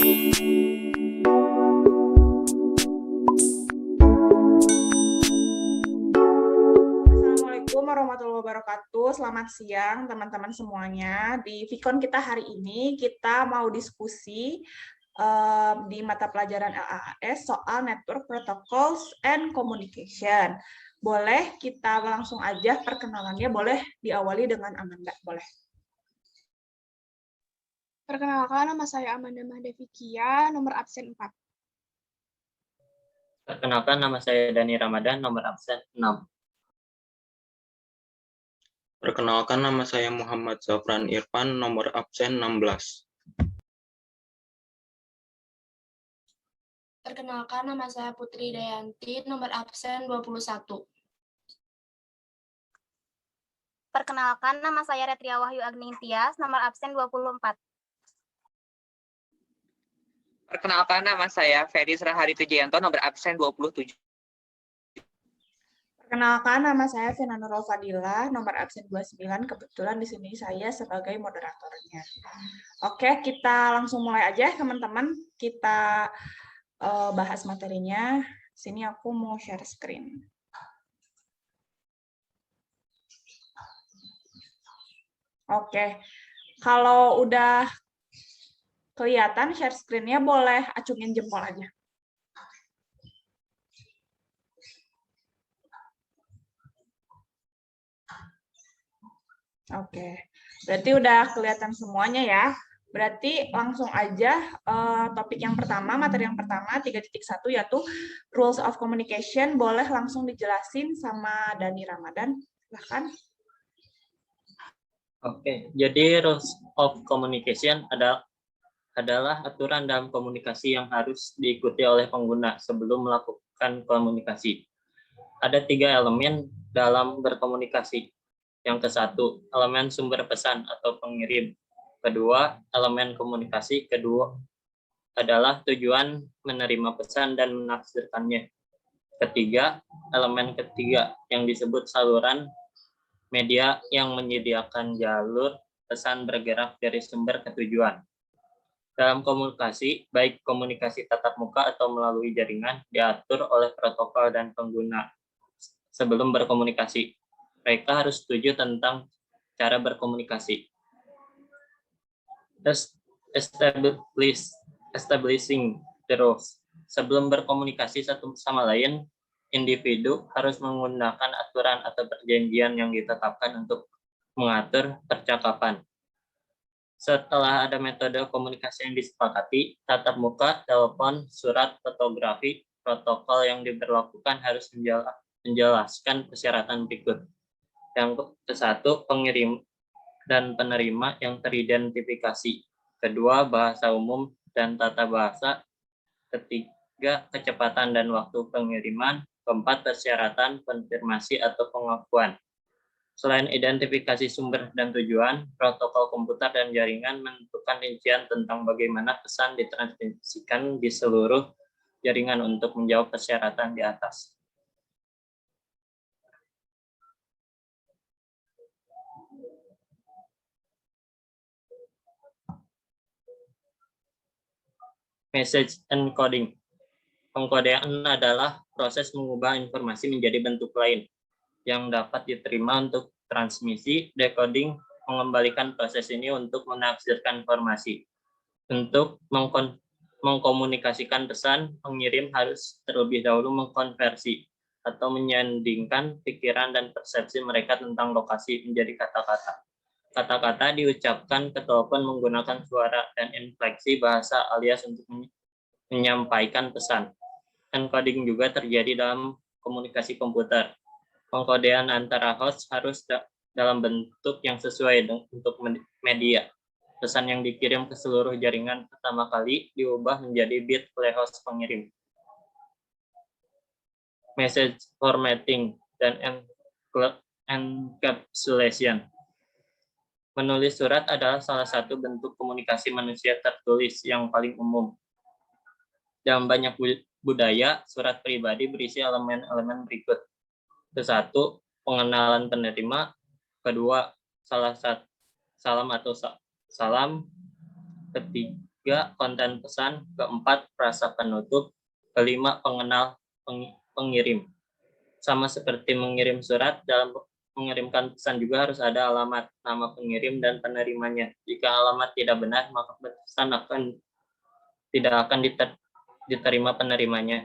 Assalamualaikum warahmatullahi wabarakatuh. Selamat siang teman-teman semuanya. Di Vicon kita hari ini kita mau diskusi di mata pelajaran LAAS soal Network Protocols and Communication. Boleh kita langsung aja perkenalannya, boleh diawali dengan Amanda, boleh. Perkenalkan, nama saya Amanda Mahdevikia, nomor absen 4. Perkenalkan, nama saya Dani Ramadan, nomor absen 6. Perkenalkan, nama saya Muhammad Zafran Irfan, nomor absen 16. Perkenalkan, nama saya Putri Dayanti, nomor absen 21. Perkenalkan, nama saya Retria Wahyu Agning Tias, nomor absen 24. Perkenalkan, nama saya Ferry Serahari Tujianto, nomor absen 27. Perkenalkan, nama saya Vina Nurul Fadila, nomor absen 29. Kebetulan di sini saya sebagai moderatornya. Oke, kita langsung mulai aja teman-teman. Kita bahas materinya. Sini aku mau share screen. Oke, kalau udah kelihatan share screen-nya, boleh acungin jempol aja. Oke, berarti udah kelihatan semuanya ya. Berarti langsung aja topik yang pertama, materi yang pertama 3.1 yaitu Rules of Communication. Boleh langsung dijelasin sama Dani Ramadan, silahkan. Oke, jadi Rules of Communication adalah aturan dalam komunikasi yang harus diikuti oleh pengguna sebelum melakukan komunikasi. Ada 3 elemen dalam berkomunikasi. Yang ke-1, elemen sumber pesan atau pengirim. Kedua, elemen komunikasi. Kedua adalah tujuan menerima pesan dan menafsirkannya. Ketiga, elemen ketiga yang disebut saluran media yang menyediakan jalur pesan bergerak dari sumber ke tujuan. Dalam komunikasi, baik komunikasi tatap muka atau melalui jaringan, diatur oleh protokol dan pengguna. Sebelum berkomunikasi, mereka harus setuju tentang cara berkomunikasi. Establishing the rules. Sebelum berkomunikasi satu sama lain, individu harus menggunakan aturan atau perjanjian yang ditetapkan untuk mengatur percakapan. Setelah ada metode komunikasi yang disepakati, tatap muka, telepon, surat, fotografi, protokol yang diberlakukan harus menjelaskan persyaratan berikut. Yang ke-1, pengirim dan penerima yang teridentifikasi. Kedua, bahasa umum dan tata bahasa. Ketiga, kecepatan dan waktu pengiriman. Keempat, persyaratan, konfirmasi atau pengakuan. Selain identifikasi sumber dan tujuan, protokol komputer dan jaringan menentukan rincian tentang bagaimana pesan ditransmisikan di seluruh jaringan untuk menjawab persyaratan di atas. Message encoding. Pengkodean adalah proses mengubah informasi menjadi bentuk lain yang dapat diterima untuk transmisi. Decoding mengembalikan proses ini untuk menafsirkan informasi. Untuk mengkomunikasikan pesan, pengirim harus terlebih dahulu mengkonversi atau menyandingkan pikiran dan persepsi mereka tentang lokasi menjadi kata-kata. Kata-kata diucapkan ke telepon menggunakan suara dan infleksi bahasa alias untuk menyampaikan pesan. Encoding juga terjadi dalam komunikasi komputer. Pengkodean antara host harus dalam bentuk yang sesuai untuk media. Pesan yang dikirim ke seluruh jaringan pertama kali diubah menjadi bit oleh host pengirim. Message formatting dan encapsulation. Menulis surat adalah salah satu bentuk komunikasi manusia tertulis yang paling umum. Dalam banyak budaya, surat pribadi berisi elemen-elemen berikut. Ke-1, pengenalan penerima. Kedua, salam atau salam. Ketiga, ketiga, konten pesan. Keempat, frasa penutup. Kelima, pengirim. Sama seperti mengirim surat, dalam mengirimkan pesan juga harus ada alamat, nama pengirim, dan penerimanya. Jika alamat tidak benar, maka pesan tidak akan diterima penerimanya.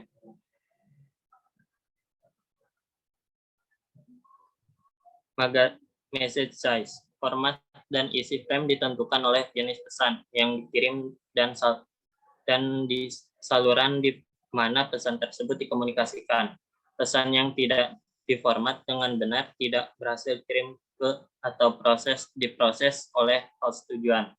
Message size. Format dan isi frame ditentukan oleh jenis pesan yang dikirim dan di saluran di mana pesan tersebut dikomunikasikan. Pesan yang tidak diformat dengan benar tidak berhasil kirim ke atau diproses oleh host tujuan.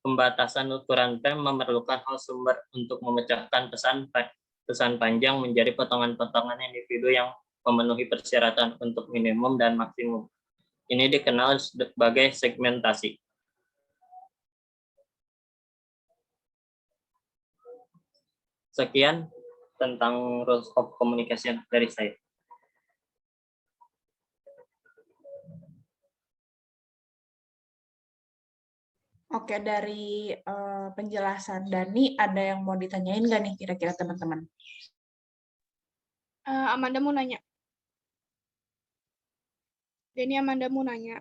Pembatasan ukuran frame memerlukan host sumber untuk memecahkan pesan panjang menjadi potongan-potongan individu yang memenuhi persyaratan untuk minimum dan maksimum. Ini dikenal sebagai segmentasi. Sekian tentang rules of communication dari saya. Oke, dari penjelasan Dani, ada yang mau ditanyain nggak nih kira-kira teman-teman? Amanda mau nanya. Dani, Amanda mau nanya.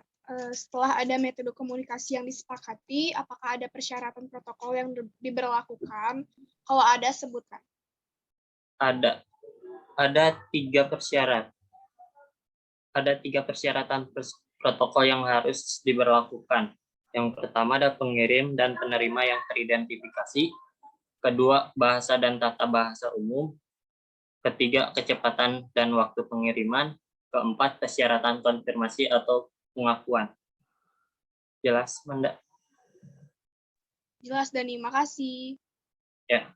Setelah ada metode komunikasi yang disepakati, apakah ada persyaratan protokol yang diberlakukan? Kalau ada, sebutkan. Ada 3 persyaratan. Ada 3 persyaratan protokol yang harus diberlakukan. Yang pertama ada pengirim dan penerima yang teridentifikasi. Kedua, bahasa dan tata bahasa umum. Ketiga, kecepatan dan waktu pengiriman. Keempat, persyaratan konfirmasi atau pengakuan. Jelas, Manda? Jelas, Dani. Makasih. Ya.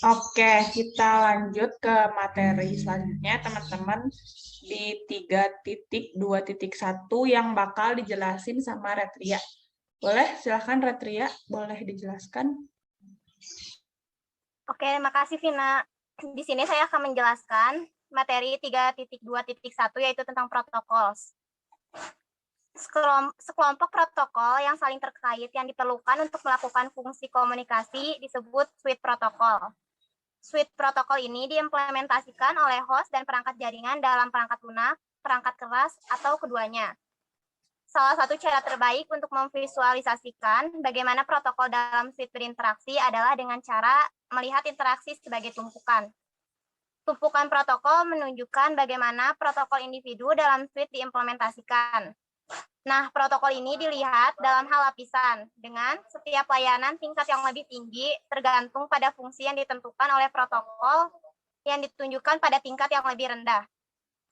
Oke, kita lanjut ke materi selanjutnya, teman-teman, di 3.2.1 yang bakal dijelasin sama Retria. Boleh? Silakan Retria, boleh dijelaskan. Oke, terima kasih Vina. Di sini saya akan menjelaskan materi 3.2.1 yaitu tentang protokol. Sekelompok protokol yang saling terkait yang diperlukan untuk melakukan fungsi komunikasi disebut suite protokol. Suite protokol ini diimplementasikan oleh host dan perangkat jaringan dalam perangkat lunak, perangkat keras, atau keduanya. Salah satu cara terbaik untuk memvisualisasikan bagaimana protokol dalam suite berinteraksi adalah dengan cara melihat interaksi sebagai tumpukan. Tumpukan protokol menunjukkan bagaimana protokol individu dalam suite diimplementasikan. Nah, protokol ini dilihat dalam hal lapisan, dengan setiap layanan tingkat yang lebih tinggi tergantung pada fungsi yang ditentukan oleh protokol yang ditunjukkan pada tingkat yang lebih rendah.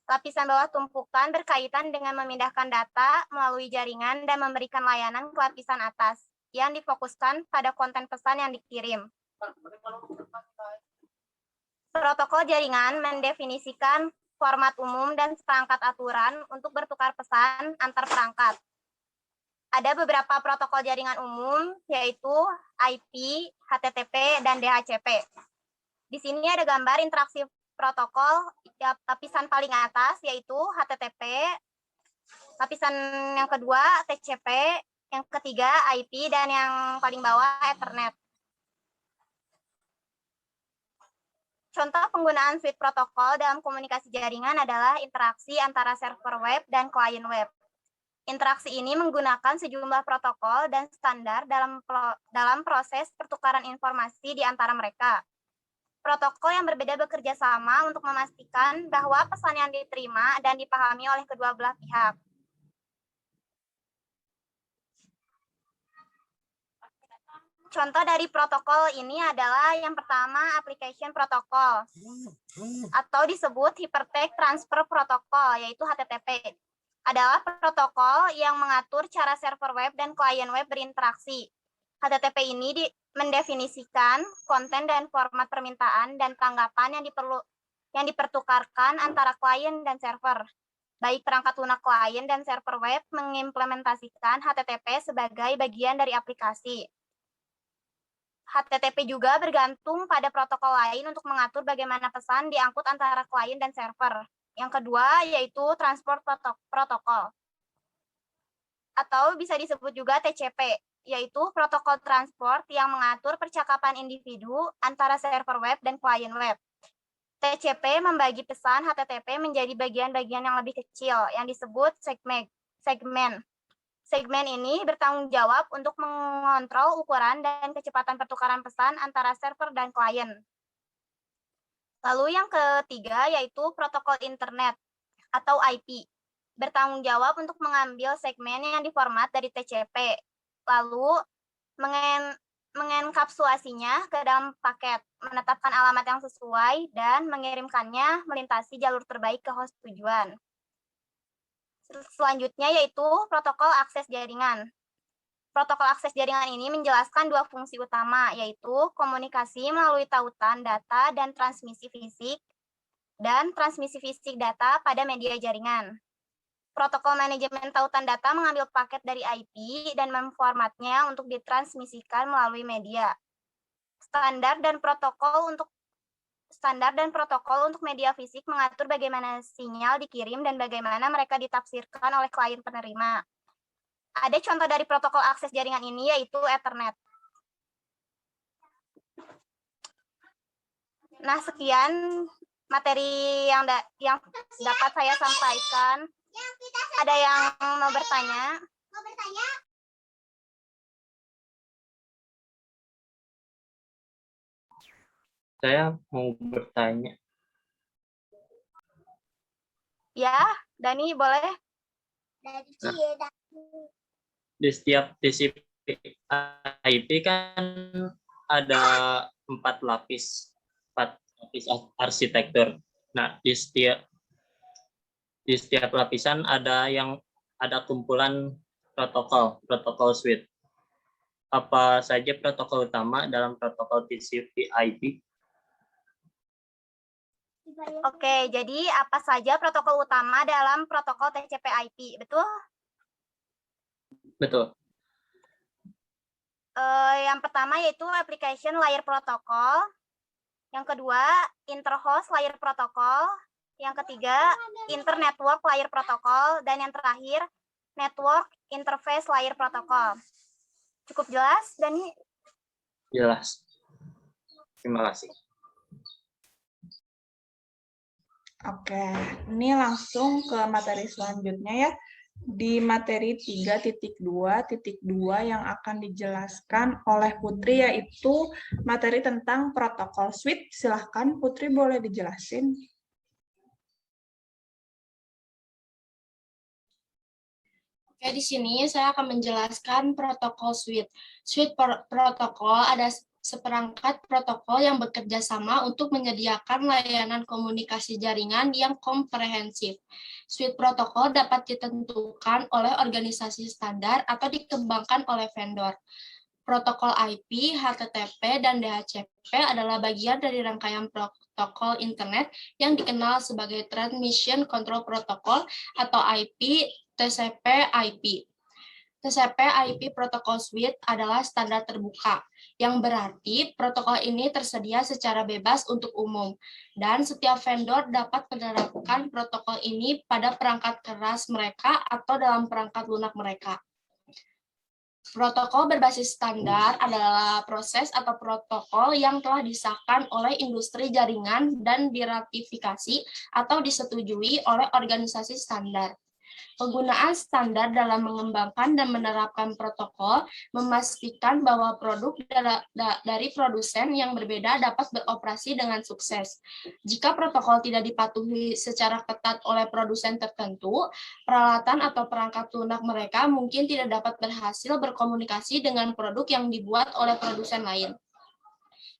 Lapisan bawah tumpukan berkaitan dengan memindahkan data melalui jaringan dan memberikan layanan ke lapisan atas, yang difokuskan pada konten pesan yang dikirim. Protokol jaringan mendefinisikan format umum dan seperangkat aturan untuk bertukar pesan antar perangkat. Ada beberapa protokol jaringan umum, yaitu IP, HTTP, dan DHCP. Di sini ada gambar interaksi protokol lapisan paling atas, yaitu HTTP, lapisan yang kedua TCP, yang ketiga IP, dan yang paling bawah Ethernet. Contoh penggunaan suite protokol dalam komunikasi jaringan adalah interaksi antara server web dan klien web. Interaksi ini menggunakan sejumlah protokol dan standar dalam proses pertukaran informasi di antara mereka. Protokol yang berbeda bekerja sama untuk memastikan bahwa pesan yang diterima dan dipahami oleh kedua belah pihak. Contoh dari protokol ini adalah yang pertama application protocol atau disebut hypertext transfer protocol, yaitu HTTP. Adalah protokol yang mengatur cara server web dan klien web berinteraksi. HTTP ini mendefinisikan konten dan format permintaan dan tanggapan yang dipertukarkan antara klien dan server. Baik perangkat lunak klien dan server web mengimplementasikan HTTP sebagai bagian dari aplikasi. HTTP juga bergantung pada protokol lain untuk mengatur bagaimana pesan diangkut antara klien dan server. Yang kedua yaitu transport protokol. Atau bisa disebut juga TCP, yaitu protokol transport yang mengatur percakapan individu antara server web dan klien web. TCP membagi pesan HTTP menjadi bagian-bagian yang lebih kecil yang disebut segmen. Segmen ini bertanggung jawab untuk mengontrol ukuran dan kecepatan pertukaran pesan antara server dan klien. Lalu yang ketiga yaitu protokol internet atau IP. Bertanggung jawab untuk mengambil segmen yang diformat dari TCP, lalu mengenkapsulasinya ke dalam paket, menetapkan alamat yang sesuai, dan mengirimkannya melintasi jalur terbaik ke host tujuan. Selanjutnya yaitu protokol akses jaringan. Protokol akses jaringan ini menjelaskan dua fungsi utama, yaitu komunikasi melalui tautan data dan transmisi fisik data pada media jaringan. Protokol manajemen tautan data mengambil paket dari IP dan memformatnya untuk ditransmisikan melalui media. Standar dan protokol untuk media fisik mengatur bagaimana sinyal dikirim dan bagaimana mereka ditafsirkan oleh klien penerima. Ada contoh dari protokol akses jaringan ini yaitu Ethernet. Nah, sekian materi yang dapat saya sampaikan. Ada yang mau bertanya? Saya mau bertanya. Ya, Dani boleh. Di setiap TCP IP kan ada 4 lapis arsitektur. Nah, di setiap lapisan ada kumpulan protokol suite. Apa saja protokol utama dalam protokol TCP/IP? Oke, jadi apa saja protokol utama dalam protokol TCP/IP, betul? Betul. Yang pertama yaitu application layer protocol. Yang kedua, interhost layer protocol. Yang ketiga, internetwork layer protocol. Dan yang terakhir, network interface layer protocol. Cukup jelas, Dani? Jelas. Terima kasih. Oke, ini langsung ke materi selanjutnya ya. Di materi 3.2.2 yang akan dijelaskan oleh Putri yaitu materi tentang protokol suite. Silahkan Putri boleh dijelasin. Oke, di sini saya akan menjelaskan protokol suite. Suite protokol ada seperangkat protokol yang bekerja sama untuk menyediakan layanan komunikasi jaringan yang komprehensif. Suite protokol dapat ditentukan oleh organisasi standar atau dikembangkan oleh vendor. Protokol IP, HTTP, dan DHCP adalah bagian dari rangkaian protokol internet yang dikenal sebagai Transmission Control Protocol atau IP TCP/IP. TCP/IP Protocol Suite adalah standar terbuka, yang berarti protokol ini tersedia secara bebas untuk umum, dan setiap vendor dapat menerapkan protokol ini pada perangkat keras mereka atau dalam perangkat lunak mereka. Protokol berbasis standar adalah proses atau protokol yang telah disahkan oleh industri jaringan dan diratifikasi atau disetujui oleh organisasi standar. Penggunaan standar dalam mengembangkan dan menerapkan protokol memastikan bahwa produk dari produsen yang berbeda dapat beroperasi dengan sukses. Jika protokol tidak dipatuhi secara ketat oleh produsen tertentu, peralatan atau perangkat lunak mereka mungkin tidak dapat berhasil berkomunikasi dengan produk yang dibuat oleh produsen lain.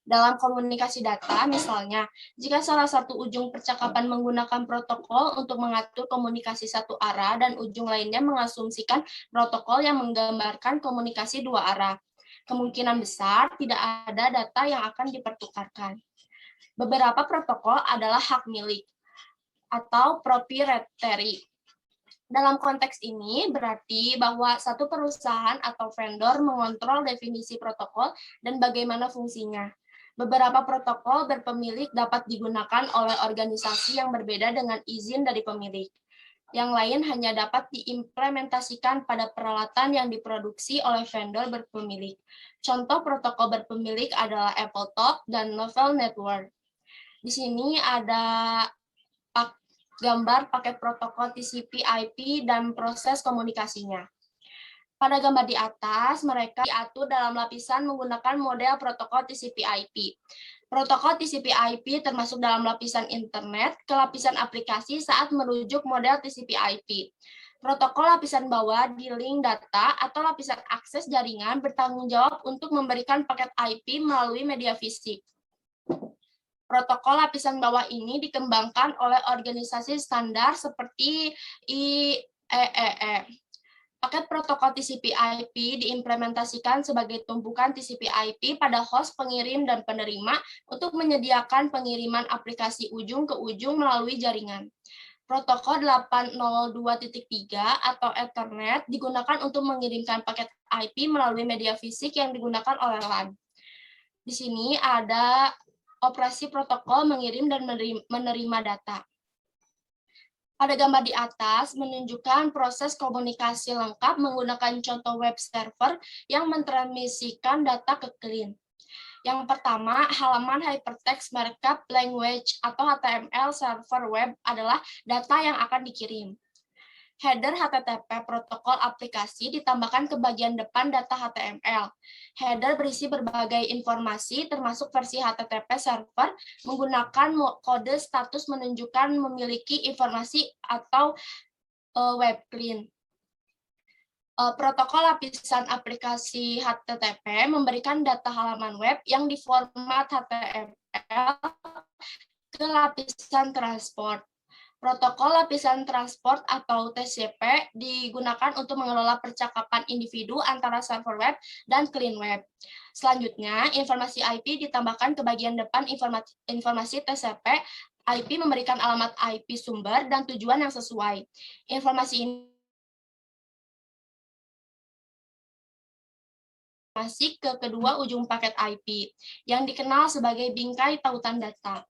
Dalam komunikasi data, misalnya, jika salah satu ujung percakapan menggunakan protokol untuk mengatur komunikasi satu arah dan ujung lainnya mengasumsikan protokol yang menggambarkan komunikasi dua arah, kemungkinan besar tidak ada data yang akan dipertukarkan. Beberapa protokol adalah hak milik atau proprietary. Dalam konteks ini berarti bahwa satu perusahaan atau vendor mengontrol definisi protokol dan bagaimana fungsinya. Beberapa protokol berpemilik dapat digunakan oleh organisasi yang berbeda dengan izin dari pemilik. Yang lain hanya dapat diimplementasikan pada peralatan yang diproduksi oleh vendor berpemilik. Contoh protokol berpemilik adalah AppleTalk dan Novel Network. Di sini ada gambar paket protokol TCP/IP dan proses komunikasinya. Pada gambar di atas, mereka diatur dalam lapisan menggunakan model protokol TCP/IP. Protokol TCP/IP termasuk dalam lapisan internet ke lapisan aplikasi saat merujuk model TCP/IP. Protokol lapisan bawah di link data atau lapisan akses jaringan bertanggung jawab untuk memberikan paket IP melalui media fisik. Protokol lapisan bawah ini dikembangkan oleh organisasi standar seperti IEEE. Paket protokol TCP/IP diimplementasikan sebagai tumpukan TCP/IP pada host pengirim dan penerima untuk menyediakan pengiriman aplikasi ujung ke ujung melalui jaringan. Protokol 802.3 atau Ethernet digunakan untuk mengirimkan paket IP melalui media fisik yang digunakan oleh LAN. Di sini ada operasi protokol mengirim dan menerima data. Pada gambar di atas menunjukkan proses komunikasi lengkap menggunakan contoh web server yang mentransmisikan data ke klien. Yang pertama, halaman hypertext markup language atau HTML server web adalah data yang akan dikirim. Header HTTP protokol aplikasi ditambahkan ke bagian depan data HTML. Header berisi berbagai informasi termasuk versi HTTP server menggunakan kode status menunjukkan memiliki informasi atau web client. Protokol lapisan aplikasi HTTP memberikan data halaman web yang diformat HTML ke lapisan transport. Protokol lapisan transport atau TCP digunakan untuk mengelola percakapan individu antara server web dan klien web. Selanjutnya, informasi IP ditambahkan ke bagian depan informasi TCP. IP memberikan alamat IP sumber dan tujuan yang sesuai. Informasi ini masih ke kedua ujung paket IP yang dikenal sebagai bingkai tautan data.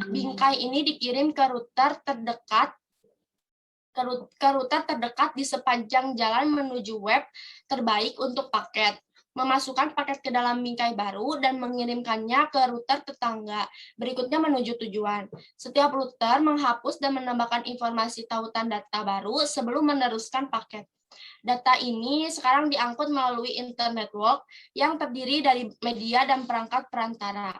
Bingkai ini dikirim ke router terdekat di sepanjang jalan menuju web terbaik untuk paket. Memasukkan paket ke dalam bingkai baru dan mengirimkannya ke router tetangga. Berikutnya menuju tujuan. Setiap router menghapus dan menambahkan informasi tautan data baru sebelum meneruskan paket. Data ini sekarang diangkut melalui internet network yang terdiri dari media dan perangkat perantara.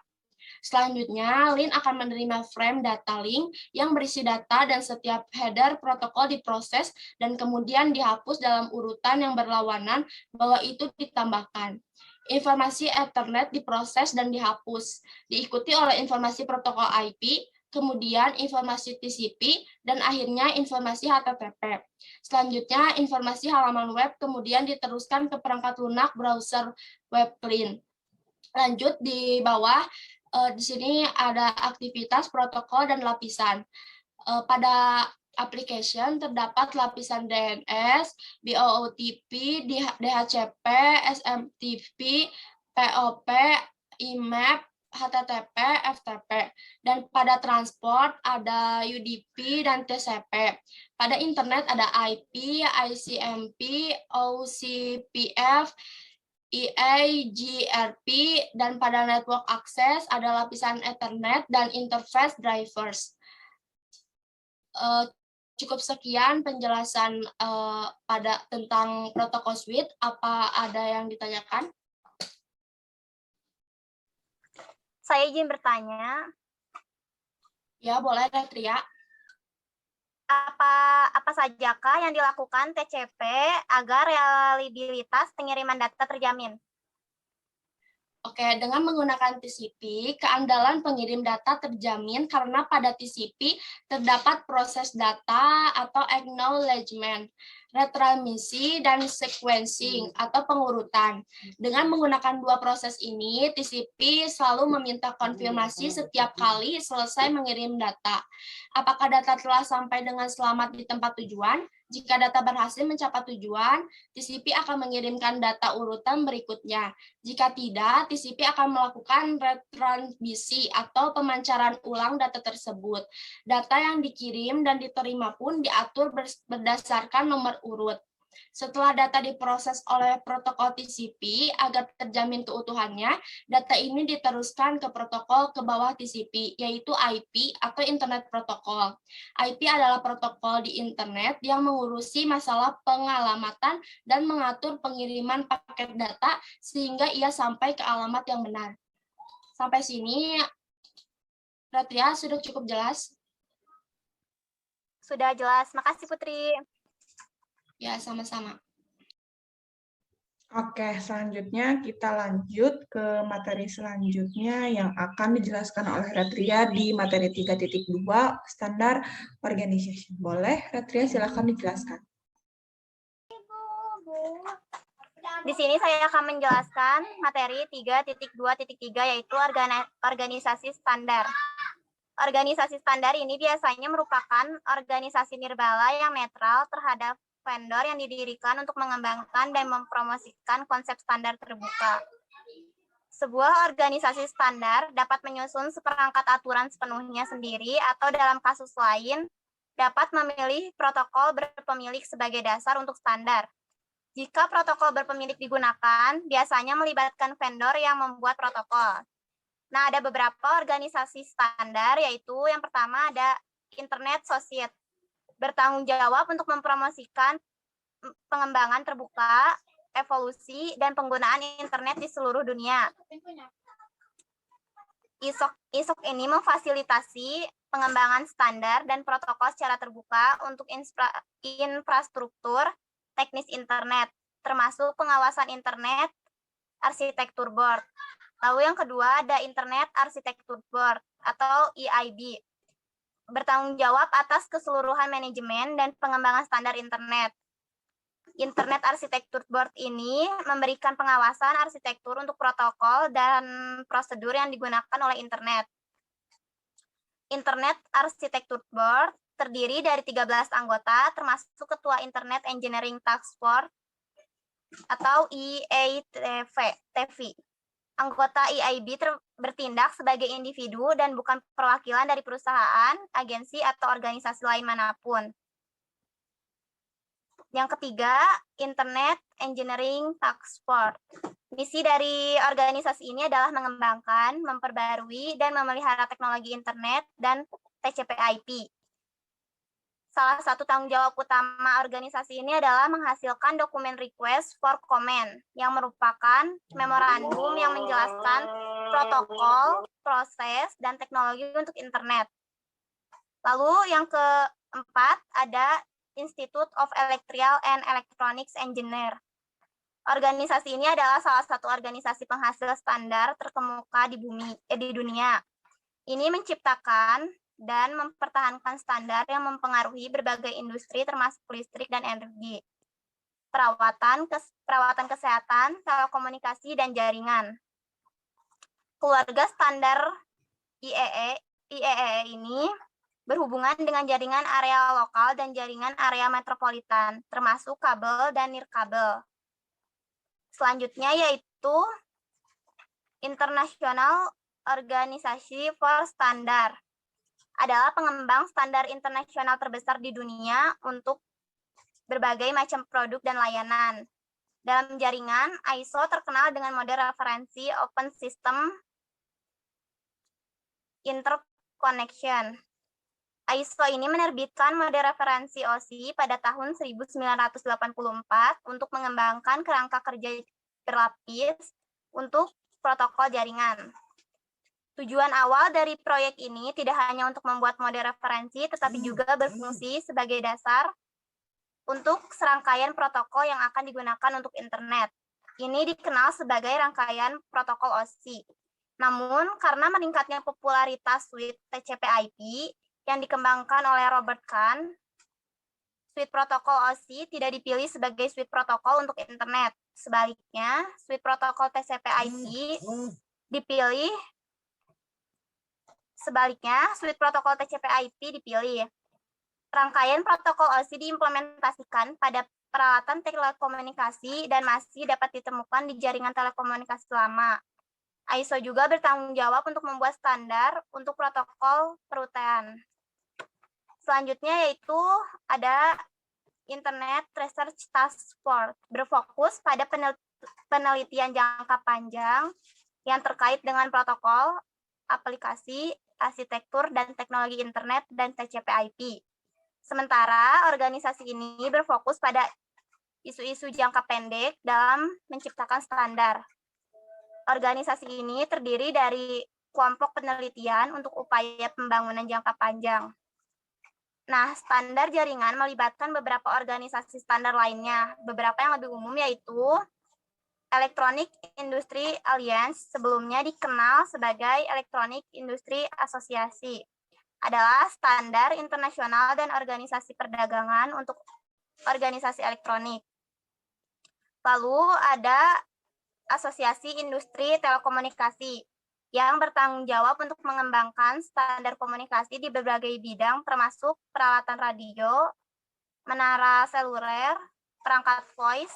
Selanjutnya, link akan menerima frame data link yang berisi data dan setiap header protokol diproses dan kemudian dihapus dalam urutan yang berlawanan bahwa itu ditambahkan. Informasi Ethernet diproses dan dihapus, diikuti oleh informasi protokol IP, kemudian informasi TCP, dan akhirnya informasi HTTP. Selanjutnya, informasi halaman web kemudian diteruskan ke perangkat lunak browser web client. Lanjut di bawah, di sini ada aktivitas protokol dan lapisan. Pada application terdapat lapisan DNS, BOOTP, DHCP, SMTP, POP, IMAP, HTTP, FTP. Dan pada transport ada UDP dan TCP. Pada internet ada IP, ICMP, OCPF, EAGRP, dan pada network access ada lapisan Ethernet dan interface drivers. Cukup sekian penjelasan tentang protokol suite. Apa ada yang ditanyakan? Saya izin bertanya. Ya, boleh, Tria. Apa sajakah yang dilakukan TCP agar reliabilitas pengiriman data terjamin? Oke, dengan menggunakan TCP, keandalan pengirim data terjamin karena pada TCP terdapat proses data atau acknowledgement. retransmisi, dan sequencing atau pengurutan. Dengan menggunakan dua proses ini, TCP selalu meminta konfirmasi setiap kali selesai mengirim data. Apakah data telah sampai dengan selamat di tempat tujuan? Jika data berhasil mencapai tujuan, TCP akan mengirimkan data urutan berikutnya. Jika tidak, TCP akan melakukan retransmisi atau pemancaran ulang data tersebut. Data yang dikirim dan diterima pun diatur berdasarkan nomor urut. Setelah data diproses oleh protokol TCP agar terjamin keutuhannya, data ini diteruskan ke protokol ke bawah TCP, yaitu IP atau Internet Protocol. IP adalah protokol di Internet yang mengurusi masalah pengalamatan dan mengatur pengiriman paket data sehingga ia sampai ke alamat yang benar. Sampai sini, Ratria, sudah cukup jelas? Sudah jelas. Makasih, Putri. Ya, sama-sama. Oke, selanjutnya kita lanjut ke materi selanjutnya yang akan dijelaskan oleh Ratria di materi 3.2 standar organization. Boleh, Ratria, silakan dijelaskan. Di sini saya akan menjelaskan materi 3.2.3 yaitu organisasi standar. Organisasi standar ini biasanya merupakan organisasi nirbala yang netral terhadap vendor yang didirikan untuk mengembangkan dan mempromosikan konsep standar terbuka. Sebuah organisasi standar dapat menyusun seperangkat aturan sepenuhnya sendiri atau dalam kasus lain dapat memilih protokol berpemilik sebagai dasar untuk standar. Jika protokol berpemilik digunakan, biasanya melibatkan vendor yang membuat protokol. Nah, ada beberapa organisasi standar, yaitu yang pertama ada Internet Society, bertanggung jawab untuk mempromosikan pengembangan terbuka, evolusi, dan penggunaan internet di seluruh dunia. ISOC ini memfasilitasi pengembangan standar dan protokol secara terbuka untuk infrastruktur teknis internet, termasuk pengawasan internet arsitektur board. Lalu yang kedua ada Internet Architecture Board atau EIB, bertanggung jawab atas keseluruhan manajemen dan pengembangan standar internet. Internet Architecture Board ini memberikan pengawasan arsitektur untuk protokol dan prosedur yang digunakan oleh internet. Internet Architecture Board terdiri dari 13 anggota, termasuk Ketua Internet Engineering Task Force atau IATV. Anggota EIB bertindak sebagai individu dan bukan perwakilan dari perusahaan, agensi, atau organisasi lain manapun. Yang ketiga, Internet Engineering Task Force. Misi dari organisasi ini adalah mengembangkan, memperbarui, dan memelihara teknologi internet dan TCP/IP. Salah satu tanggung jawab utama organisasi ini adalah menghasilkan dokumen request for comment yang merupakan memorandum yang menjelaskan protokol, proses, dan teknologi untuk internet. Lalu yang keempat ada Institute of Electrical and Electronics Engineer. Organisasi ini adalah salah satu organisasi penghasil standar terkemuka di dunia. Ini menciptakan dan mempertahankan standar yang mempengaruhi berbagai industri termasuk listrik dan energi, perawatan kesehatan, telekomunikasi, dan jaringan. Keluarga standar IEEE ini berhubungan dengan jaringan area lokal dan jaringan area metropolitan, termasuk kabel dan nirkabel. Selanjutnya yaitu International Organization for Standard, adalah pengembang standar internasional terbesar di dunia untuk berbagai macam produk dan layanan. Dalam jaringan, ISO terkenal dengan model referensi Open System Interconnection. ISO ini menerbitkan model referensi OSI pada tahun 1984 untuk mengembangkan kerangka kerja berlapis untuk protokol jaringan. Tujuan awal dari proyek ini tidak hanya untuk membuat model referensi, tetapi juga berfungsi sebagai dasar untuk serangkaian protokol yang akan digunakan untuk internet. Ini dikenal sebagai rangkaian protokol OSI. Namun, karena meningkatnya popularitas suite TCP/IP yang dikembangkan oleh Robert Kahn, Suite protokol OSI tidak dipilih sebagai suite protokol untuk internet. Sebaliknya, suite protokol TCP/IP dipilih. Sebaliknya, suite protokol TCP/IP dipilih. Rangkaian protokol OSI diimplementasikan pada peralatan telekomunikasi dan masih dapat ditemukan di jaringan telekomunikasi lama. ISO juga bertanggung jawab untuk membuat standar untuk protokol perutian. Selanjutnya yaitu ada Internet Research Task Force, berfokus pada penelitian jangka panjang yang terkait dengan protokol, aplikasi, arsitektur, dan teknologi internet dan TCP/IP. Sementara organisasi ini berfokus pada isu-isu jangka pendek dalam menciptakan standar. Organisasi ini terdiri dari kelompok penelitian untuk upaya pembangunan jangka panjang. Nah, standar jaringan melibatkan beberapa organisasi standar lainnya. Beberapa yang lebih umum yaitu Electronic Industry Alliance, sebelumnya dikenal sebagai Electronic Industry Association, adalah standar internasional dan organisasi perdagangan untuk organisasi elektronik. Lalu ada Asosiasi Industri Telekomunikasi yang bertanggung jawab untuk mengembangkan standar komunikasi di berbagai bidang termasuk peralatan radio, menara seluler, perangkat voice,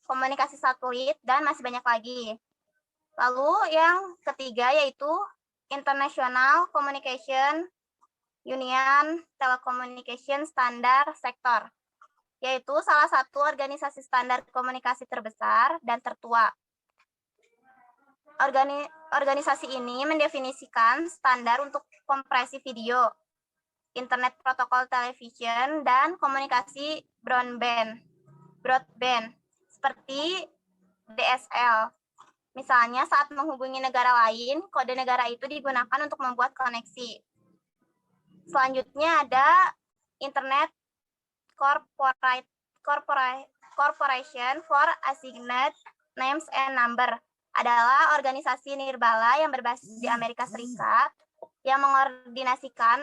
komunikasi satelit, dan masih banyak lagi. Lalu yang ketiga yaitu International Communication Union Telecommunication Standard Sector, yaitu salah satu organisasi standar komunikasi terbesar dan tertua. Organisasi ini mendefinisikan standar untuk kompresi video, internet protokol television, dan komunikasi broadband, seperti DSL. Misalnya saat menghubungi negara lain, kode negara itu digunakan untuk membuat koneksi. Selanjutnya ada Internet Corporation for Assigned Names and Number, adalah organisasi nirlaba yang berbasis di Amerika Serikat yang mengordinasikan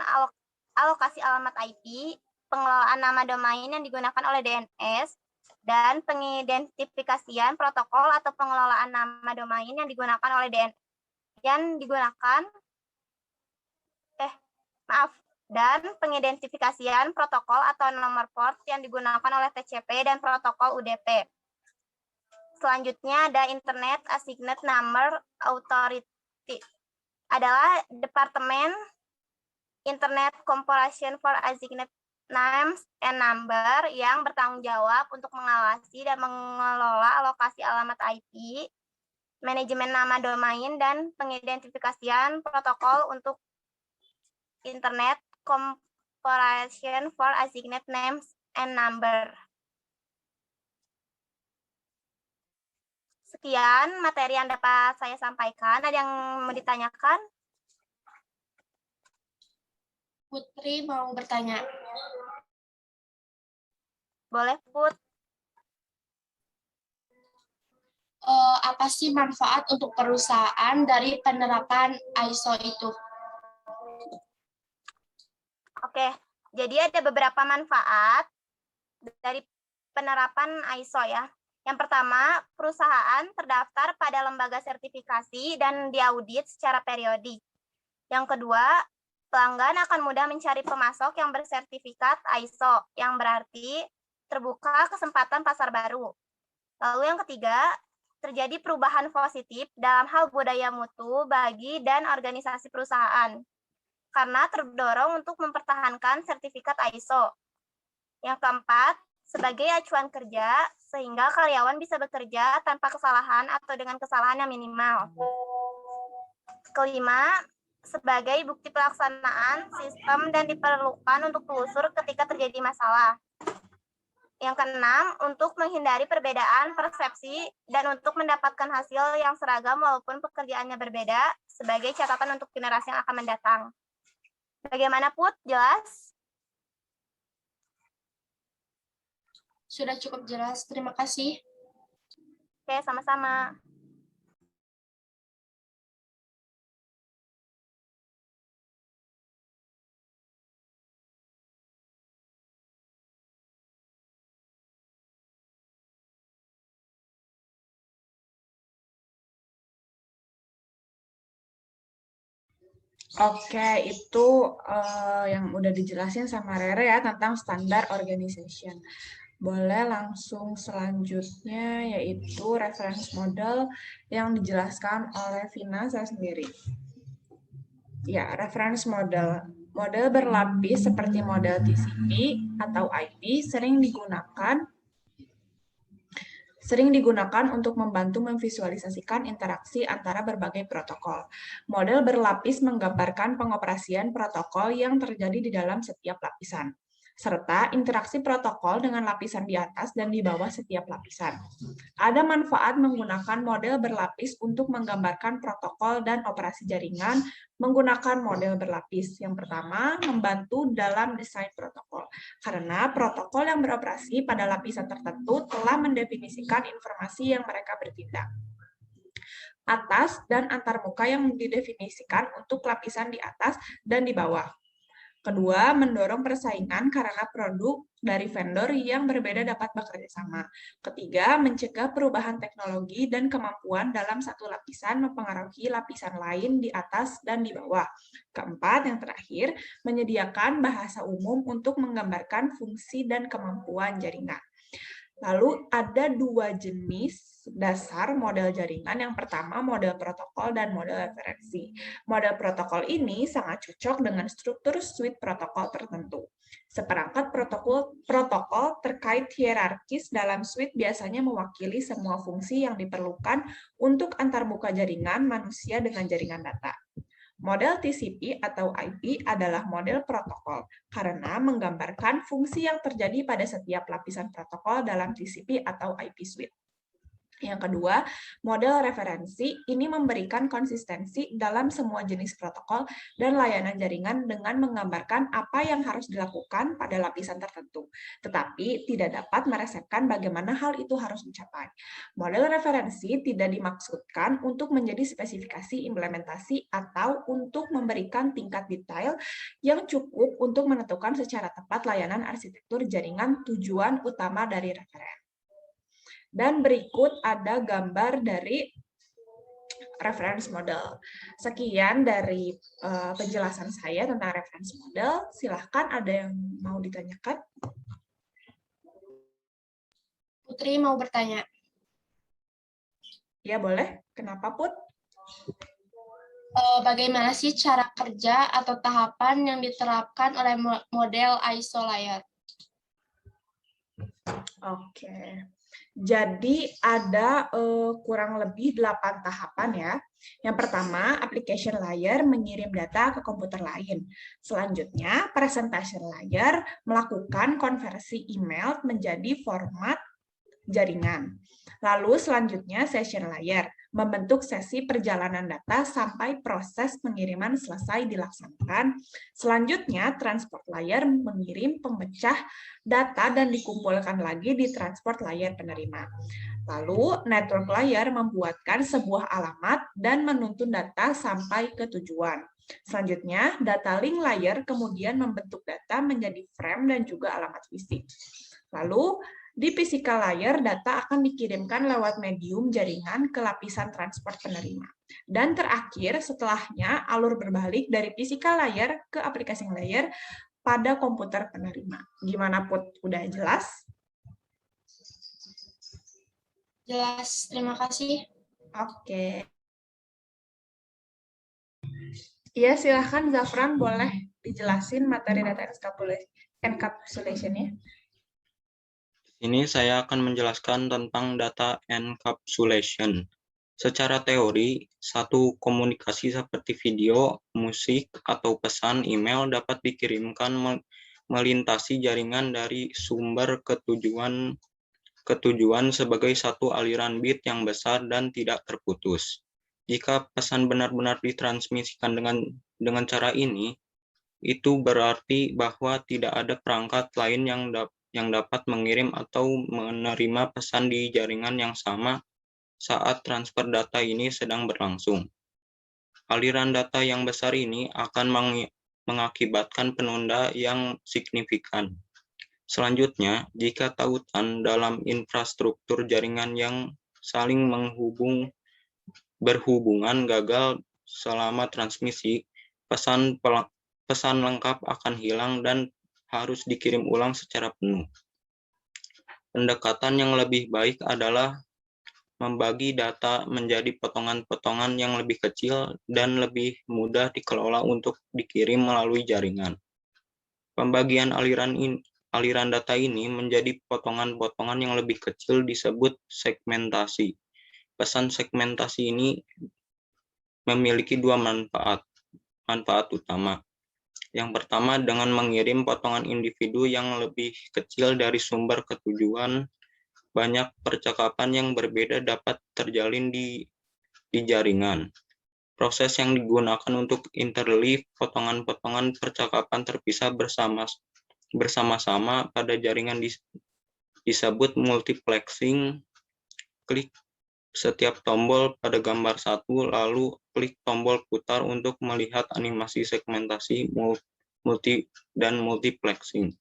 alokasi alamat IP, pengelolaan nama domain yang digunakan oleh DNS, dan pengidentifikasian protokol atau pengelolaan nama domain yang digunakan oleh dan pengidentifikasian protokol atau nomor port yang digunakan oleh TCP dan protokol UDP. Selanjutnya ada Internet Assigned Number Authority, adalah Departemen Internet Corporation for Assigned Names and Number yang bertanggung jawab untuk mengawasi dan mengelola alokasi alamat IP, manajemen nama domain, dan pengidentifikasian protokol untuk Internet Corporation for Assigned Names and Number. Sekian materi yang dapat saya sampaikan. Ada yang mau ditanyakan? Putri mau bertanya. Boleh, Put. Apa sih manfaat untuk perusahaan dari penerapan ISO itu? Oke, jadi ada beberapa manfaat dari penerapan ISO ya. Yang pertama, perusahaan terdaftar pada lembaga sertifikasi dan diaudit secara periodik. Yang kedua, pelanggan akan mudah mencari pemasok yang bersertifikat ISO, yang berarti terbuka kesempatan pasar baru. Lalu yang ketiga, terjadi perubahan positif dalam hal budaya mutu bagi dan organisasi perusahaan, karena terdorong untuk mempertahankan sertifikat ISO. Yang keempat, sebagai acuan kerja, sehingga karyawan bisa bekerja tanpa kesalahan atau dengan kesalahan yang minimal. Kelima, sebagai bukti pelaksanaan sistem dan diperlukan untuk telusur ketika terjadi masalah. Yang keenam, untuk menghindari perbedaan persepsi dan untuk mendapatkan hasil yang seragam walaupun pekerjaannya berbeda, sebagai catatan untuk generasi yang akan mendatang. Bagaimana, Put? Jelas? Sudah cukup jelas, terima kasih. Oke, sama-sama. Oke, itu yang udah dijelasin sama Rere ya tentang standar organization. Boleh langsung selanjutnya yaitu reference model yang dijelaskan oleh Vina saya sendiri. Ya, reference model. Model berlapis seperti model TCP atau IP sering digunakan untuk membantu memvisualisasikan interaksi antara berbagai protokol. Model berlapis menggambarkan pengoperasian protokol yang terjadi di dalam setiap lapisan, serta interaksi protokol dengan lapisan di atas dan di bawah setiap lapisan. Ada manfaat menggunakan model berlapis untuk menggambarkan protokol dan operasi jaringan menggunakan model berlapis. Yang pertama, membantu dalam desain protokol. Karena protokol yang beroperasi pada lapisan tertentu telah mendefinisikan informasi yang mereka bertindak. Atas dan antarmuka yang didefinisikan untuk lapisan di atas dan di bawah. Kedua, mendorong persaingan karena produk dari vendor yang berbeda dapat bekerja sama. Ketiga, mencegah perubahan teknologi dan kemampuan dalam satu lapisan mempengaruhi lapisan lain di atas dan di bawah. Keempat, yang terakhir, menyediakan bahasa umum untuk menggambarkan fungsi dan kemampuan jaringan. Lalu ada dua jenis dasar model jaringan. Yang pertama model protokol dan model referensi. Model protokol ini sangat cocok dengan struktur suite protokol tertentu. Seperangkat protokol terkait hierarkis dalam suite biasanya mewakili semua fungsi yang diperlukan untuk antarmuka jaringan manusia dengan jaringan data. Model TCP atau IP adalah model protokol karena menggambarkan fungsi yang terjadi pada setiap lapisan protokol dalam TCP atau IP suite. Yang kedua, model referensi ini memberikan konsistensi dalam semua jenis protokol dan layanan jaringan dengan menggambarkan apa yang harus dilakukan pada lapisan tertentu, tetapi tidak dapat meresepkan bagaimana hal itu harus dicapai. Model referensi tidak dimaksudkan untuk menjadi spesifikasi implementasi atau untuk memberikan tingkat detail yang cukup untuk menentukan secara tepat layanan arsitektur jaringan tujuan utama dari referen. Dan berikut ada gambar dari reference model. Sekian dari penjelasan saya tentang reference model. Silahkan ada yang mau ditanyakan? Putri mau bertanya. Ya boleh. Kenapa Put? Bagaimana sih cara kerja atau tahapan yang diterapkan oleh model ISO layer? Oke. Jadi ada kurang lebih 8 tahapan ya. Yang pertama, application layer mengirim data ke komputer lain. Selanjutnya, presentation layer melakukan konversi email menjadi format jaringan. Lalu selanjutnya session layer membentuk sesi perjalanan data sampai proses pengiriman selesai dilaksanakan. Selanjutnya transport layer mengirim pemecah data dan dikumpulkan lagi di transport layer penerima. Lalu network layer membuatkan sebuah alamat dan menuntun data sampai ke tujuan. Selanjutnya data link layer kemudian membentuk data menjadi frame dan juga alamat fisik. Lalu di physical layer, data akan dikirimkan lewat medium jaringan ke lapisan transport penerima. Dan terakhir, setelahnya, alur berbalik dari physical layer ke application layer pada komputer penerima. Gimana Put? Udah jelas? Jelas, terima kasih. Oke. Iya, silahkan Zafran, boleh dijelasin materi data encapsulation-nya. Ini saya akan menjelaskan tentang data encapsulation. Secara teori, satu komunikasi seperti video, musik, atau pesan email dapat dikirimkan melintasi jaringan dari sumber ke tujuan sebagai satu aliran bit yang besar dan tidak terputus. Jika pesan benar-benar ditransmisikan dengan cara ini, itu berarti bahwa tidak ada perangkat lain yang dapat mengirim atau menerima pesan di jaringan yang sama saat transfer data ini sedang berlangsung. Aliran data yang besar ini akan mengakibatkan penunda yang signifikan. Selanjutnya, jika tautan dalam infrastruktur jaringan yang saling berhubungan gagal selama transmisi, pesan lengkap akan hilang dan harus dikirim ulang secara penuh. Pendekatan yang lebih baik adalah membagi data menjadi potongan-potongan yang lebih kecil dan lebih mudah dikelola untuk dikirim melalui jaringan. Pembagian aliran data ini menjadi potongan-potongan yang lebih kecil disebut segmentasi. Pesan segmentasi ini memiliki dua manfaat utama. Yang pertama, dengan mengirim potongan individu yang lebih kecil dari sumber ke tujuan, banyak percakapan yang berbeda dapat terjalin di jaringan. Proses yang digunakan untuk interleave potongan-potongan percakapan terpisah bersama-sama pada jaringan disebut multiplexing. Klik setiap tombol pada gambar satu, lalu klik tombol putar untuk melihat animasi segmentasi dan multiplexing.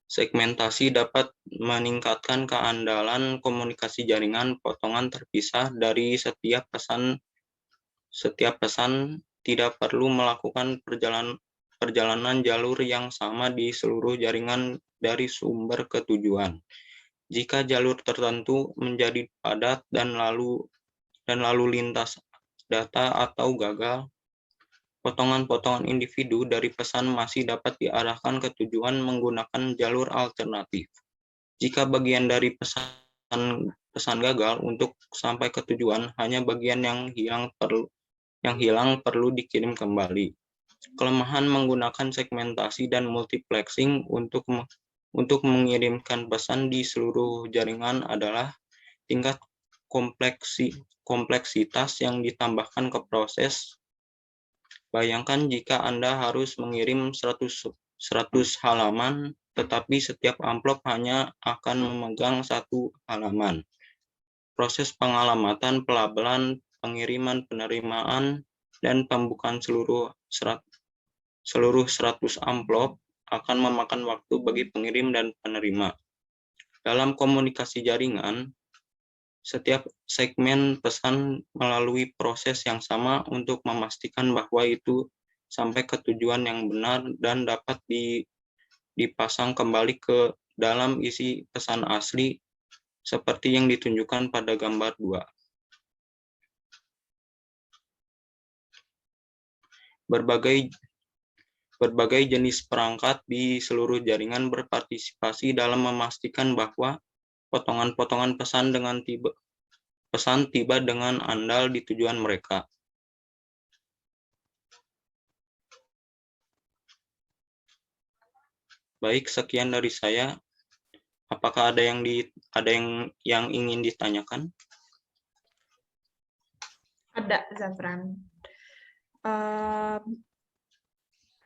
Segmentasi dapat meningkatkan keandalan komunikasi jaringan potongan terpisah dari setiap pesan tidak perlu melakukan perjalanan jalur yang sama di seluruh jaringan dari sumber ke tujuan. Jika jalur tertentu menjadi padat dan lalu lintas data atau gagal, potongan-potongan individu dari pesan masih dapat diarahkan ke tujuan menggunakan jalur alternatif. Jika bagian dari pesan gagal untuk sampai ke tujuan, hanya bagian yang hilang perlu dikirim kembali. Kelemahan menggunakan segmentasi dan multiplexing untuk mengirimkan pesan di seluruh jaringan adalah tingkat kompleksitas yang ditambahkan ke proses. Bayangkan jika Anda harus mengirim 100 halaman, tetapi setiap amplop hanya akan memegang 1 halaman. Proses pengalamatan, pelabelan, pengiriman, penerimaan, dan pembukaan seluruh 100 amplop akan memakan waktu bagi pengirim dan penerima. Dalam komunikasi jaringan, setiap segmen pesan melalui proses yang sama untuk memastikan bahwa itu sampai ke tujuan yang benar dan dapat dipasang kembali ke dalam isi pesan asli seperti yang ditunjukkan pada gambar 2. Berbagai jenis perangkat di seluruh jaringan berpartisipasi dalam memastikan bahwa potongan-potongan pesan tiba dengan andal di tujuan mereka. Baik, sekian dari saya. Apakah ada yang ingin ditanyakan? Ada, Zafran.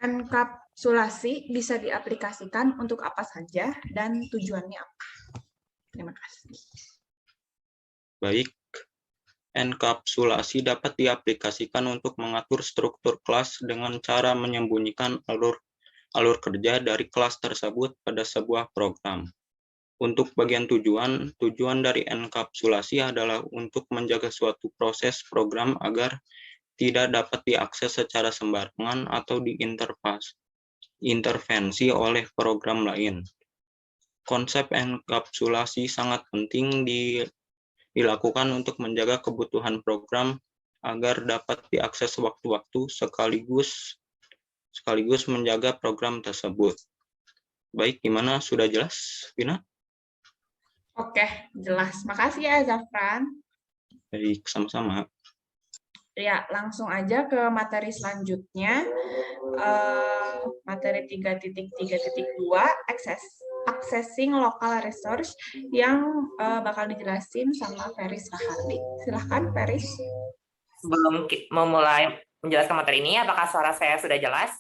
Enkapsulasi bisa diaplikasikan untuk apa saja dan tujuannya apa? Terima kasih. Baik, enkapsulasi dapat diaplikasikan untuk mengatur struktur kelas dengan cara menyembunyikan alur kerja dari kelas tersebut pada sebuah program. Untuk bagian tujuan dari enkapsulasi adalah untuk menjaga suatu proses program agar tidak dapat diakses secara sembarangan atau diintervensi oleh program lain. Konsep enkapsulasi sangat penting dilakukan untuk menjaga kebutuhan program agar dapat diakses sewaktu-waktu sekaligus menjaga program tersebut. Baik, gimana? Sudah jelas, Vina? Oke, jelas. Makasih ya, Zafran. Baik, sama-sama. Ya, langsung aja ke materi selanjutnya. Materi 3.3.2, Accessing Local Resource, yang bakal dijelasin sama Feris Rahardi. Silahkan, Feris. Sebelum memulai menjelaskan materi ini, apakah suara saya sudah jelas?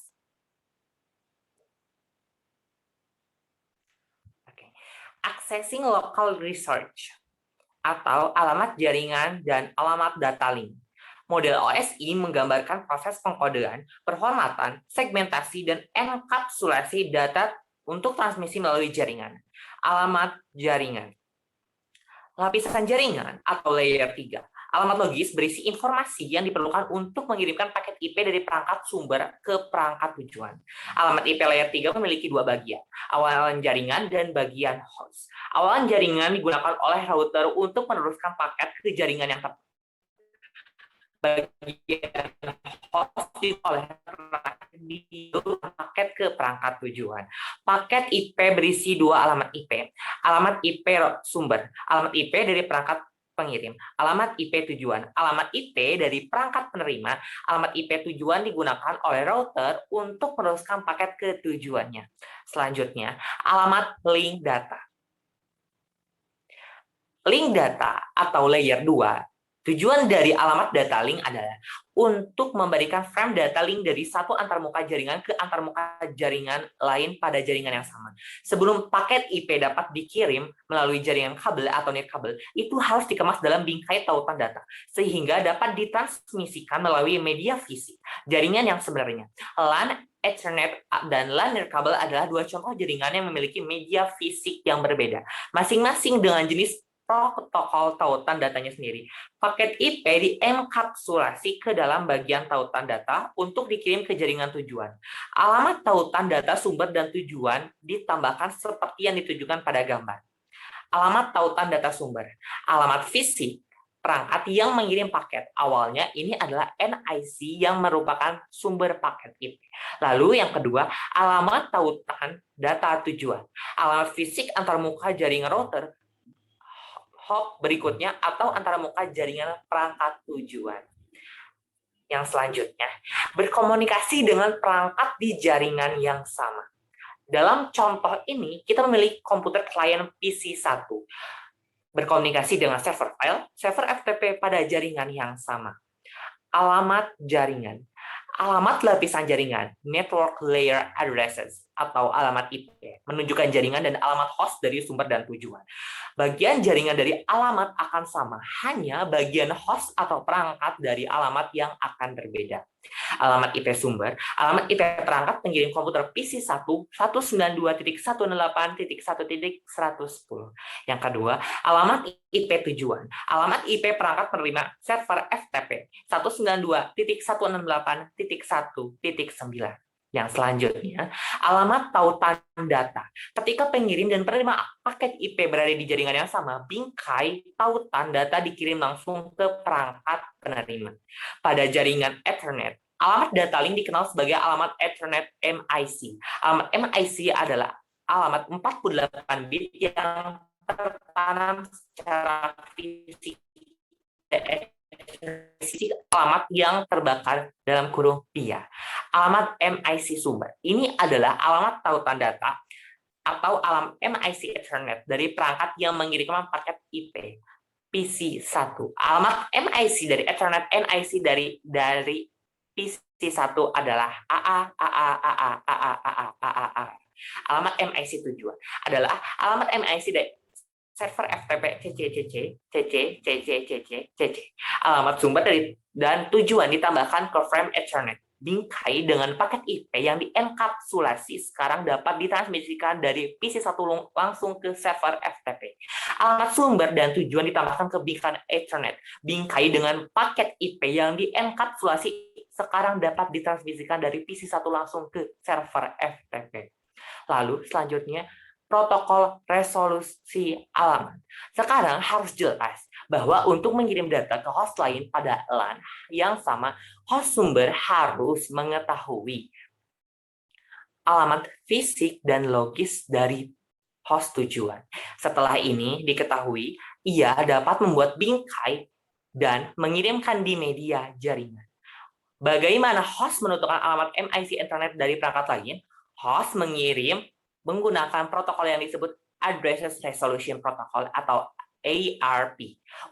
Oke. Accessing Local Resource atau alamat jaringan dan alamat data link. Model OSI menggambarkan proses pengkodean, performatan, segmentasi, dan enkapsulasi data untuk transmisi melalui jaringan. Alamat jaringan. Lapisan jaringan atau layer 3 Alamat logis berisi informasi yang diperlukan untuk mengirimkan paket IP dari perangkat sumber ke perangkat tujuan. Alamat IP layer 3 memiliki dua bagian, awalan jaringan dan bagian host. Awalan jaringan digunakan oleh router untuk meneruskan paket ke jaringan yang tepat. Bagian host oleh paket ke perangkat tujuan. Paket IP berisi dua alamat IP. Alamat IP sumber, alamat IP dari perangkat pengirim, alamat IP tujuan, alamat IP dari perangkat penerima, alamat IP tujuan digunakan oleh router untuk meneruskan paket ke tujuannya. Selanjutnya, alamat link data. Link data atau layer 2, tujuan dari alamat data link adalah untuk memberikan frame data link dari satu antarmuka jaringan ke antarmuka jaringan lain pada jaringan yang sama. Sebelum paket IP dapat dikirim melalui jaringan kabel atau nirkabel, itu harus dikemas dalam bingkai tautan data, sehingga dapat ditransmisikan melalui media fisik. Jaringan yang sebenarnya, LAN, Ethernet, dan LAN nirkabel adalah dua contoh jaringan yang memiliki media fisik yang berbeda, masing-masing dengan jenis protokol tautan datanya sendiri. Paket IP dienkapsulasi ke dalam bagian tautan data untuk dikirim ke jaringan tujuan. Alamat tautan data sumber dan tujuan ditambahkan seperti yang ditujukan pada gambar. Alamat tautan data sumber, alamat fisik perangkat yang mengirim paket. Awalnya ini adalah NIC yang merupakan sumber paket IP. Lalu yang kedua, alamat tautan data tujuan, alamat fisik antarmuka jaringan router, hop berikutnya atau antarmuka jaringan perangkat tujuan. Yang selanjutnya, berkomunikasi dengan perangkat di jaringan yang sama. Dalam contoh ini, kita memiliki komputer klien PC1 berkomunikasi dengan server file, server FTP pada jaringan yang sama. Alamat jaringan, alamat lapisan jaringan, network layer addresses, atau alamat IP, menunjukkan jaringan dan alamat host dari sumber dan tujuan. Bagian jaringan dari alamat akan sama, hanya bagian host atau perangkat dari alamat yang akan berbeda. Alamat IP sumber, alamat IP perangkat pengirim komputer PC1 192.168.1.110. Yang kedua, alamat IP tujuan, alamat IP perangkat penerima server FTP 192.168.1.9. Yang selanjutnya, alamat tautan data. Ketika pengirim dan penerima paket IP berada di jaringan yang sama, bingkai tautan data dikirim langsung ke perangkat penerima. Pada jaringan Ethernet, alamat data link dikenal sebagai alamat Ethernet MIC. Alamat MIC adalah alamat 48 bit yang tertanam secara fisik. Alamat yang terbakar dalam kurung pia. Alamat MIC sumber. Ini adalah alamat tautan data atau alamat MIC Ethernet dari perangkat yang mengirimkan paket IP PC1. Alamat MIC dari Ethernet NIC dari PC1 adalah AA. Alamat MIC tujuan adalah alamat MIC dari server FTP CC. Alamat sumber dan tujuan ditambahkan ke frame Ethernet. Bingkai dengan paket IP yang dienkapsulasi sekarang dapat ditransmisikan dari PC1 langsung ke server FTP. Alamat sumber dan tujuan ditambahkan ke bingkai Ethernet. Bingkai dengan paket IP yang dienkapsulasi sekarang dapat ditransmisikan dari PC1 langsung ke server FTP. Lalu selanjutnya, protokol resolusi alamat. Sekarang harus jelas bahwa untuk mengirim data ke host lain pada LAN yang sama, host sumber harus mengetahui alamat fisik dan logis dari host tujuan. Setelah ini diketahui, ia dapat membuat bingkai dan mengirimkan di media jaringan. Bagaimana host menentukan alamat MIC Internet dari perangkat lain? Host mengirim menggunakan protokol yang disebut Address Resolution Protocol atau ARP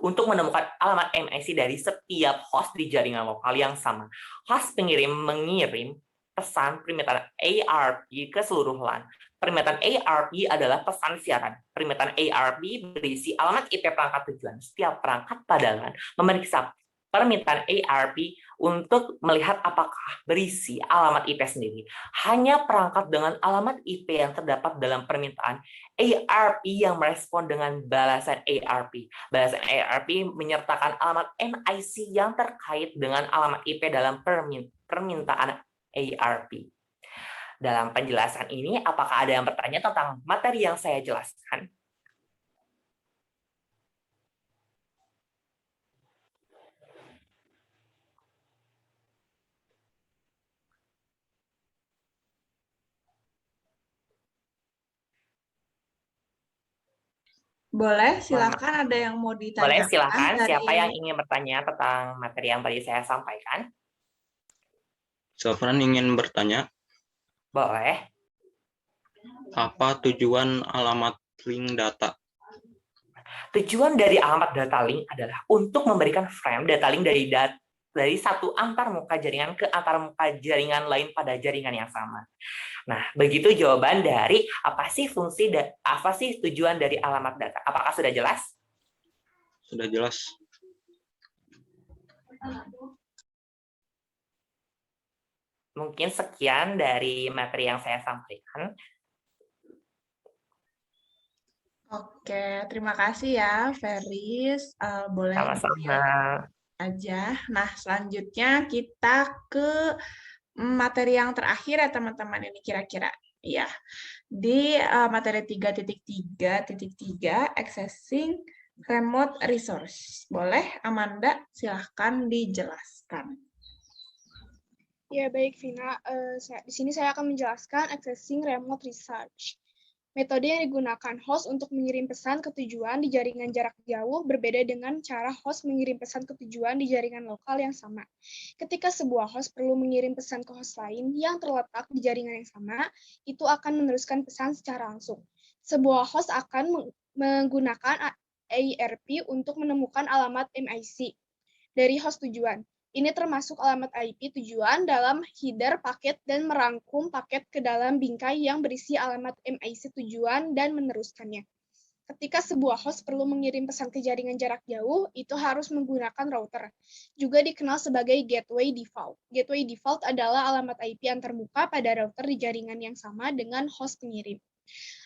untuk menemukan alamat MIC dari setiap host di jaringan lokal yang sama. Host pengirim mengirim pesan permintaan ARP ke seluruh LAN. Permintaan ARP adalah pesan siaran. Permintaan ARP berisi alamat IP perangkat tujuan. Setiap perangkat pada LAN memeriksa permintaan ARP untuk melihat apakah berisi alamat IP sendiri. Hanya perangkat dengan alamat IP yang terdapat dalam permintaan ARP yang merespon dengan balasan ARP. Balasan ARP menyertakan alamat MIC yang terkait dengan alamat IP dalam permintaan ARP. Dalam penjelasan ini, apakah ada yang bertanya tentang materi yang saya jelaskan? Boleh, silakan ada yang mau ditanyakan. Boleh, silakan. dari... Siapa yang ingin bertanya tentang materi yang tadi saya sampaikan? Sofran ingin bertanya, Boleh. apa tujuan alamat link data? Tujuan dari alamat data link adalah untuk memberikan frame data link dari satu antarmuka jaringan ke antarmuka jaringan lain pada jaringan yang sama. Nah, begitu jawaban dari apa sih tujuan dari alamat data? Apakah sudah jelas? Sudah jelas. Mungkin sekian dari materi yang saya sampaikan. Oke, terima kasih ya, Feris. Boleh Sama-sama. aja. Nah, selanjutnya kita ke materi yang terakhir ya, teman-teman. Ini kira-kira. Ya, di materi 3.3.3, accessing remote resource. Boleh, Amanda, silahkan dijelaskan. Ya, baik, Vina. Di sini saya akan menjelaskan accessing remote research. Metode yang digunakan host untuk mengirim pesan ke tujuan di jaringan jarak jauh berbeda dengan cara host mengirim pesan ke tujuan di jaringan lokal yang sama. Ketika sebuah host perlu mengirim pesan ke host lain yang terletak di jaringan yang sama, itu akan meneruskan pesan secara langsung. Sebuah host akan menggunakan ARP untuk menemukan alamat MIC dari host tujuan. Ini termasuk alamat IP tujuan dalam header paket dan merangkum paket ke dalam bingkai yang berisi alamat MIC tujuan dan meneruskannya. Ketika sebuah host perlu mengirim pesan ke jaringan jarak jauh, itu harus menggunakan router. Juga dikenal sebagai gateway default. Gateway default adalah alamat IP antarmuka pada router di jaringan yang sama dengan host pengirim.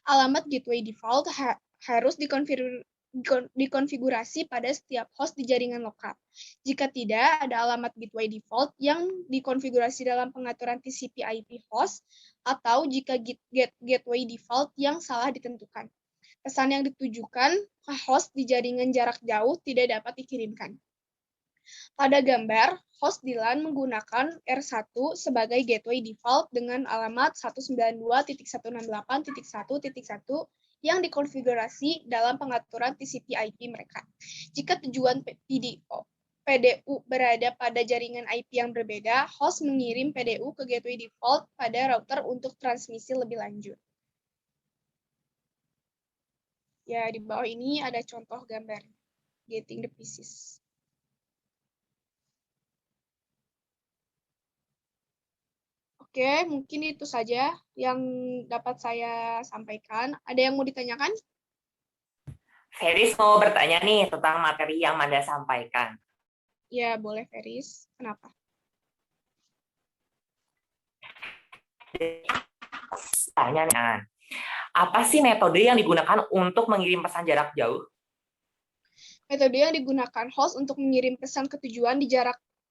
Alamat gateway default harus dikonfigurasi pada setiap host di jaringan lokal. Jika tidak, ada alamat gateway default yang dikonfigurasi dalam pengaturan TCP/IP host, atau jika gateway default yang salah ditentukan. Pesan yang ditujukan ke host di jaringan jarak jauh tidak dapat dikirimkan. Pada gambar, host di LAN menggunakan R1 sebagai gateway default dengan alamat 192.168.1.1 yang dikonfigurasi dalam pengaturan TCP/IP mereka. Jika tujuan PDU berada pada jaringan IP yang berbeda, host mengirim PDU ke gateway default pada router untuk transmisi lebih lanjut. Ya, di bawah ini ada contoh gambar getting the pieces. Oke, mungkin itu saja yang dapat saya sampaikan. Ada yang mau ditanyakan? Feris mau bertanya nih tentang materi yang Amanda sampaikan. Ya, boleh Feris. Kenapa? Pertanyaan, apa sih metode yang digunakan untuk mengirim pesan jarak jauh? Metode yang digunakan host untuk mengirim pesan ke tujuan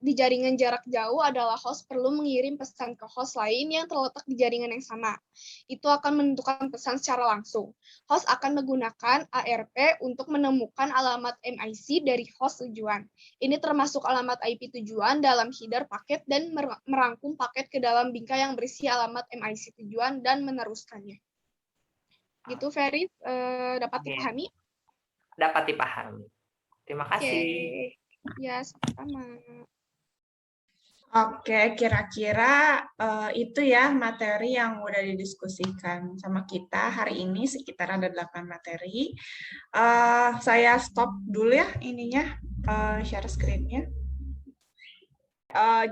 di jaringan jarak jauh adalah host perlu mengirim pesan ke host lain yang terletak di jaringan yang sama. Itu akan menentukan pesan secara langsung. Host akan menggunakan ARP untuk menemukan alamat MIC dari host tujuan. Ini termasuk alamat IP tujuan dalam header paket dan merangkum paket ke dalam bingkai yang berisi alamat MIC tujuan dan meneruskannya. Gitu, Feris, dapat dipahami? Dapat dipahami. Terima kasih. Ya, sama-sama. Oke, kira-kira itu ya materi yang udah didiskusikan sama kita hari ini, sekitar ada 8 materi. Saya stop dulu ya ininya, share screen-nya.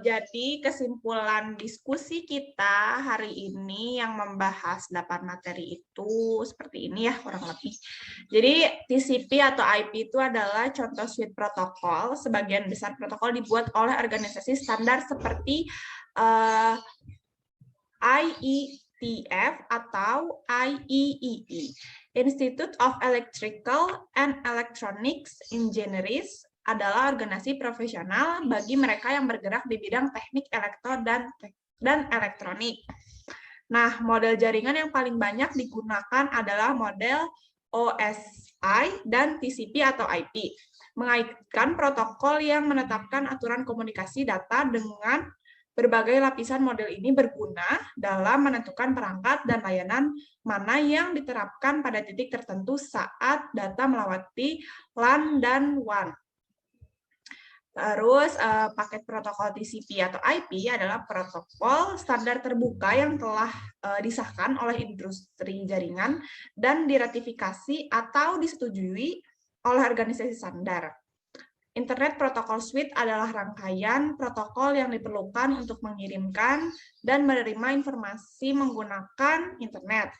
jadi kesimpulan diskusi kita hari ini yang membahas 8 materi itu seperti ini ya kurang lebih. Jadi TCP atau IP itu adalah contoh suite protokol. Sebagian besar protokol dibuat oleh organisasi standar seperti IETF atau IEEE, Institute of Electrical and Electronics Engineers, adalah organisasi profesional bagi mereka yang bergerak di bidang teknik elektro dan elektronik. Nah, model jaringan yang paling banyak digunakan adalah model OSI dan TCP atau IP, mengaitkan protokol yang menetapkan aturan komunikasi data dengan berbagai lapisan. Model ini berguna dalam menentukan perangkat dan layanan mana yang diterapkan pada titik tertentu saat data melewati LAN dan WAN. Terus paket protokol TCP atau IP adalah protokol standar terbuka yang telah disahkan oleh industri jaringan dan diratifikasi atau disetujui oleh organisasi standar. Internet Protocol Suite adalah rangkaian protokol yang diperlukan untuk mengirimkan dan menerima informasi menggunakan internet.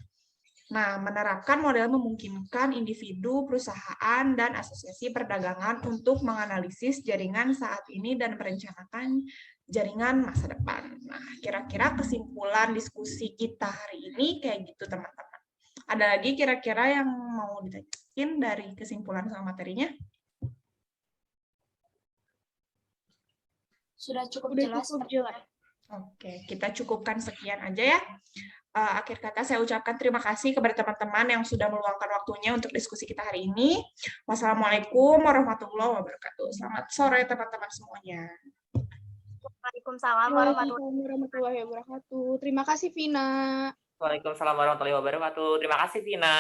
Nah, menerapkan model memungkinkan individu, perusahaan, dan asosiasi perdagangan untuk menganalisis jaringan saat ini dan merencanakan jaringan masa depan. Nah, kira-kira kesimpulan diskusi kita hari ini kayak gitu, teman-teman. Ada lagi kira-kira yang mau ditanyain dari kesimpulan sama materinya? Sudah cukup Udah jelas. cukup jelas. Oke, kita cukupkan sekian aja ya. Akhir kata saya ucapkan terima kasih kepada teman-teman yang sudah meluangkan waktunya untuk diskusi kita hari ini. Wassalamualaikum warahmatullahi wabarakatuh. Selamat sore teman-teman semuanya. Waalaikumsalam Warahmatullahi wabarakatuh. Terima kasih, Vina. Waalaikumsalam warahmatullahi wabarakatuh. Terima kasih, Vina.